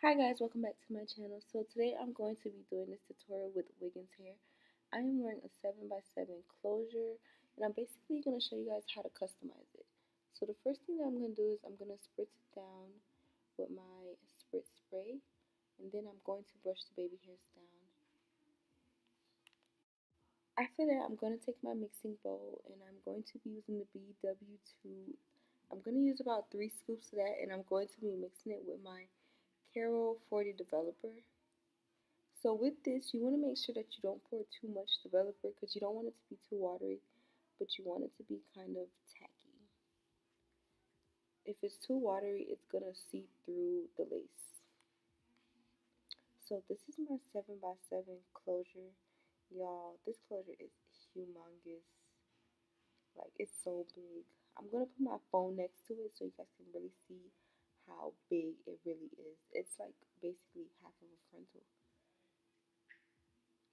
Hi guys, welcome back to my channel. So today I'm going to be doing this tutorial with Wiggins hair. I am wearing a 7x7 closure and I'm basically going to show you guys how to customize it. So the first thing that I'm going to do is I'm going to spritz it down with my spritz spray and then I'm going to brush the baby hairs down. After that I'm going to take my mixing bowl and I'm going to be using the BW2. I'm going to use about 3 scoops of that and I'm going to be mixing it with my Carol 40 developer. So with this, you want to make sure that you don't pour too much developer because you don't want it to be too watery, but you want it to be kind of tacky. If it's too watery, it's going to seep through the lace. So this is my 7x7 closure. Y'all, this closure is humongous. Like, it's so big. I'm going to put my phone next to it so you guys can really see how big it really is. It's like basically half of a frontal.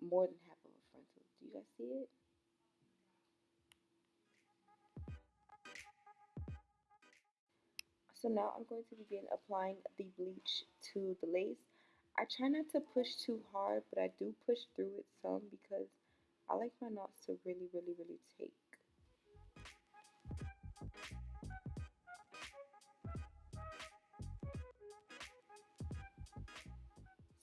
More than half of a frontal. Do you guys see it? So now I'm going to begin applying the bleach to the lace. I try not to push too hard, but I do push through it some because I like my knots to really take.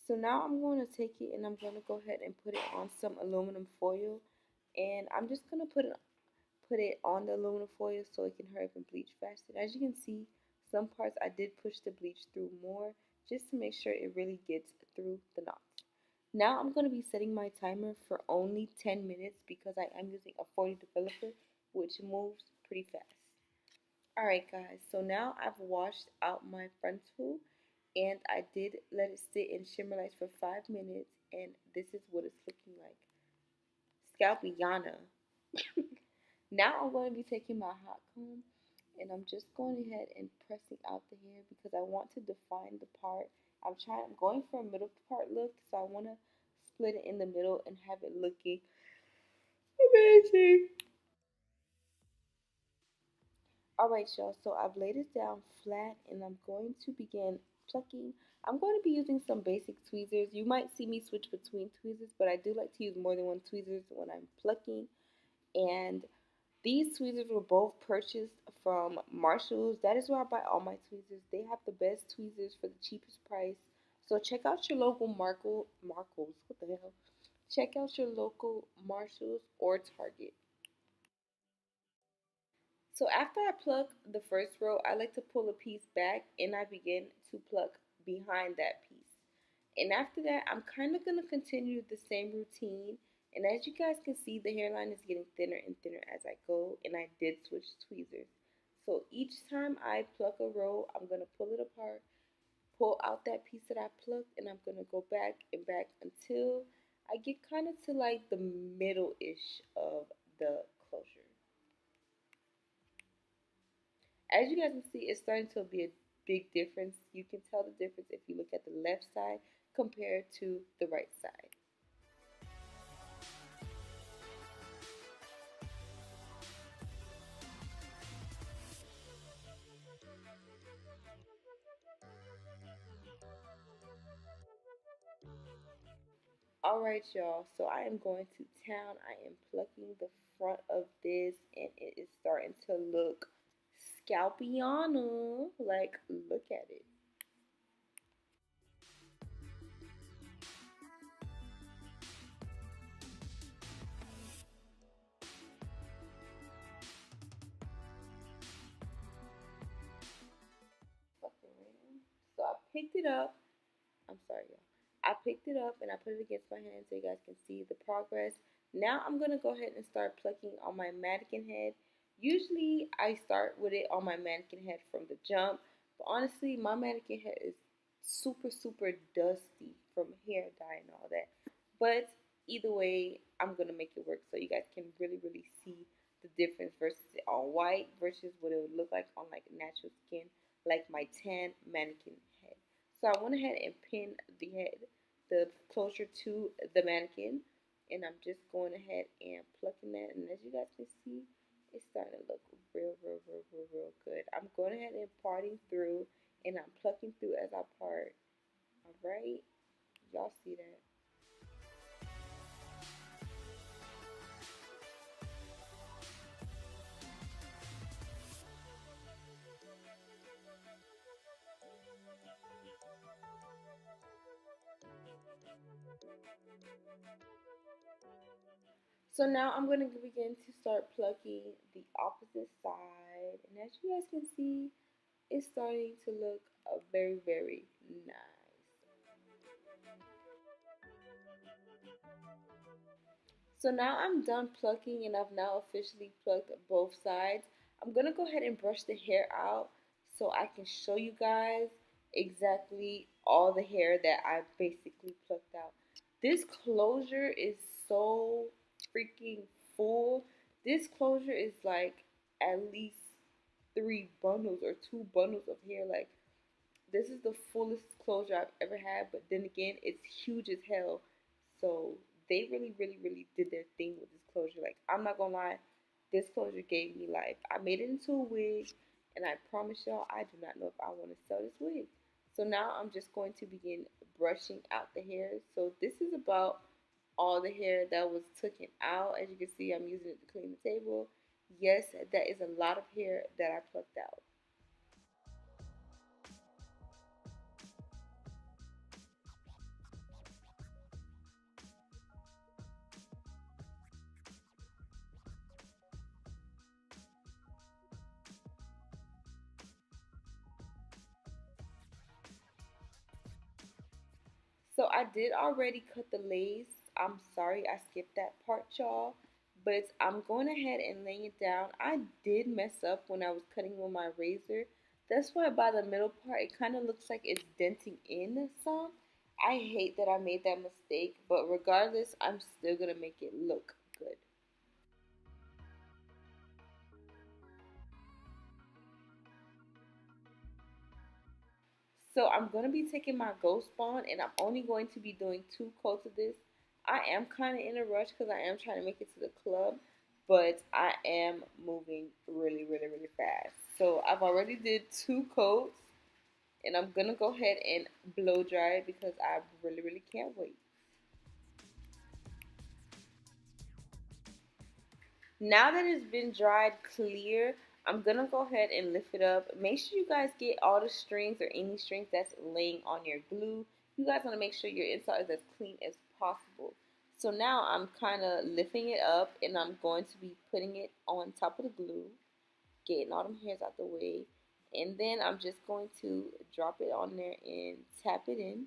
So now I'm going to take it and I'm going to go ahead and put it on some aluminum foil. And I'm just going to put it on the aluminum foil so it can hurry up and bleach faster. As you can see, some parts I did push the bleach through more just to make sure it really gets through the knots. Now I'm going to be setting my timer for only 10 minutes because I am using a 40 developer, which moves pretty fast. Alright guys, so now I've washed out my frontal and I did let it sit in shimmer lights for 5 minutes and this is what it's looking like. Scalpiana. Now I'm going to be taking my hot comb and I'm just going ahead and pressing out the hair because I want to define the part. I'm going for a middle part look, so I want to split it in the middle and have it looking amazing. Alright y'all, so I've laid it down flat and I'm going to begin plucking. I'm going to be using some basic tweezers. You might see me switch between tweezers, but I do like to use more than one tweezers when I'm plucking. And these tweezers were both purchased from Marshalls. That is where I buy all my tweezers. They have the best tweezers for the cheapest price. So check out your local Marshalls. What the hell? Check out your local Marshalls or Target. So after I pluck the first row, I like to pull a piece back and I begin to pluck behind that piece. And after that, I'm kind of going to continue the same routine. And as you guys can see, the hairline is getting thinner and thinner as I go. And I did switch tweezers. So each time I pluck a row, I'm going to pull it apart, pull out that piece that I plucked, and I'm going to go back and back until I get kind of to like the middle-ish of the closure. As you guys can see, it's starting to be a big difference. You can tell the difference if you look at the left side compared to the right side. Alright y'all, so I am going to town. I am plucking the front of this and it is starting to look scalpiana. Like, look at it. So I picked it up. I'm sorry, y'all. I picked it up and I put it against my hand so you guys can see the progress. Now I'm going to go ahead and start plucking on my mannequin head. Usually I start with it on my mannequin head from the jump, but honestly my mannequin head is super dusty from hair dye and all that. But either way, I'm going to make it work so you guys can really see the difference versus it on white versus what it would look like on like natural skin, like my tan mannequin head. So I went ahead and pinned the head, the closure to the mannequin, and I'm just going ahead and plucking that. And as you guys can see, it's starting to look real good. I'm going ahead and parting through, and I'm plucking through as I part. So now I'm going to begin to start plucking the opposite side. And as you guys can see, it's starting to look very, very nice. So now I'm done plucking and I've now officially plucked both sides. I'm going to go ahead and brush the hair out so I can show you guys exactly all the hair that I basically plucked out. This closure is so freaking full. This closure is like at least 3 bundles or 2 bundles of hair. Like, this is the fullest closure I've ever had, but then again, it's huge as hell. So they really, really, really did their thing with this closure. Like, I'm not gonna lie, this closure gave me life. I made it into a wig, and I promise y'all, I do not know if I want to sell this wig. So now I'm just going to begin brushing out the hair. So this is about all the hair that was taken out. As you can see, I'm using it to clean the table. Yes, that is a lot of hair that I plucked out. So I did already cut the lace. I'm sorry I skipped that part, y'all. But I'm going ahead and laying it down. I did mess up when I was cutting with my razor. That's why by the middle part, it kind of looks like it's denting in some. I hate that I made that mistake. But regardless, I'm still going to make it look good. So I'm going to be taking my Ghost Bond and I'm only going to be doing 2 coats of this. I am kind of in a rush because I am trying to make it to the club, but I am moving really, really, really fast. So I've already did 2 coats and I'm going to go ahead and blow dry it because I really, really can't wait. Now that it's been dried clear, I'm gonna go ahead and lift it up. Make sure you guys get all the strings or any strings that's laying on your glue. You guys want to make sure your inside is as clean as possible. So now I'm kind of lifting it up and I'm going to be putting it on top of the glue, getting all them hairs out the way. And then I'm just going to drop it on there and tap it in.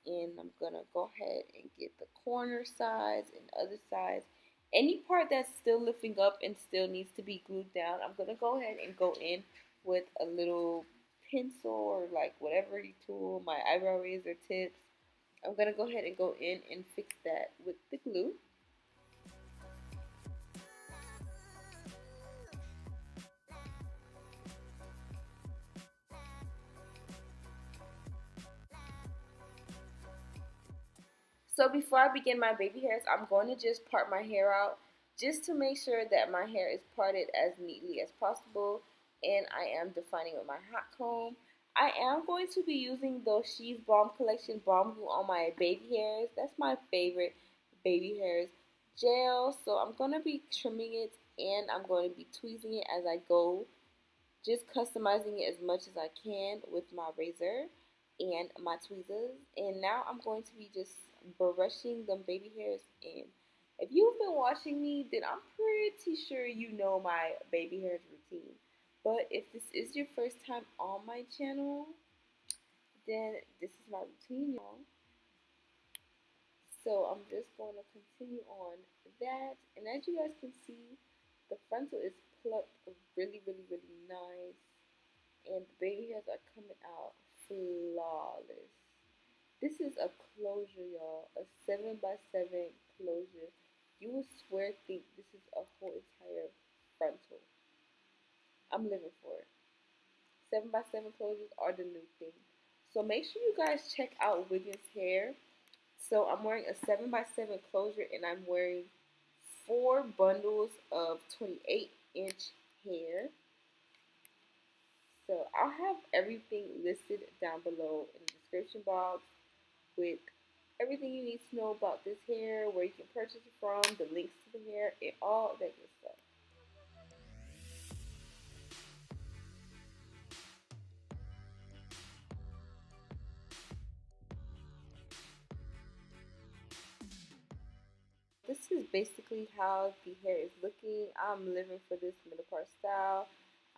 And I'm gonna go ahead and get the corner sides and other sides. Any part that's still lifting up and still needs to be glued down, I'm gonna go ahead and go in with a little pencil or like whatever you tool, my eyebrow razor tips. I'm gonna go ahead and go in and fix that with the glue. So before I begin my baby hairs, I'm going to just part my hair out just to make sure that my hair is parted as neatly as possible. And I am defining with my hot comb. I am going to be using the She's Balm Collection Balm Glue on my baby hairs. That's my favorite baby hairs gel. So I'm going to be trimming it and I'm going to be tweezing it as I go, just customizing it as much as I can with my razor and my tweezers. And now I'm going to be just brushing them baby hairs in. If you've been watching me, then I'm pretty sure you know my baby hairs routine. But if this is your first time on my channel, then this is my routine, y'all. So I'm just going to continue on that. And as you guys can see, the frontal is plucked really, really, really nice. And the baby hairs are coming out flawless. This is a closure, y'all. A 7x7 closure. You will swear think this is a whole entire frontal. I'm living for it. 7x7 closures are the new thing. So make sure you guys check out Wiggins hair. So I'm wearing a 7x7 closure and I'm wearing 4 bundles of 28-inch hair. So I'll have everything listed down below in the description box with everything you need to know about this hair, where you can purchase it from, the links to the hair, and all that good stuff. this is basically how the hair is looking. I'm living for this middle part style.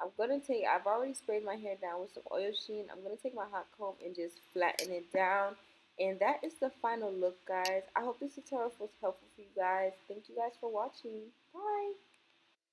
I've already sprayed my hair down with some oil sheen. I'm gonna take my hot comb and just flatten it down. And that is the final look, guys. I hope this tutorial was helpful for you guys. Thank you guys for watching. Bye.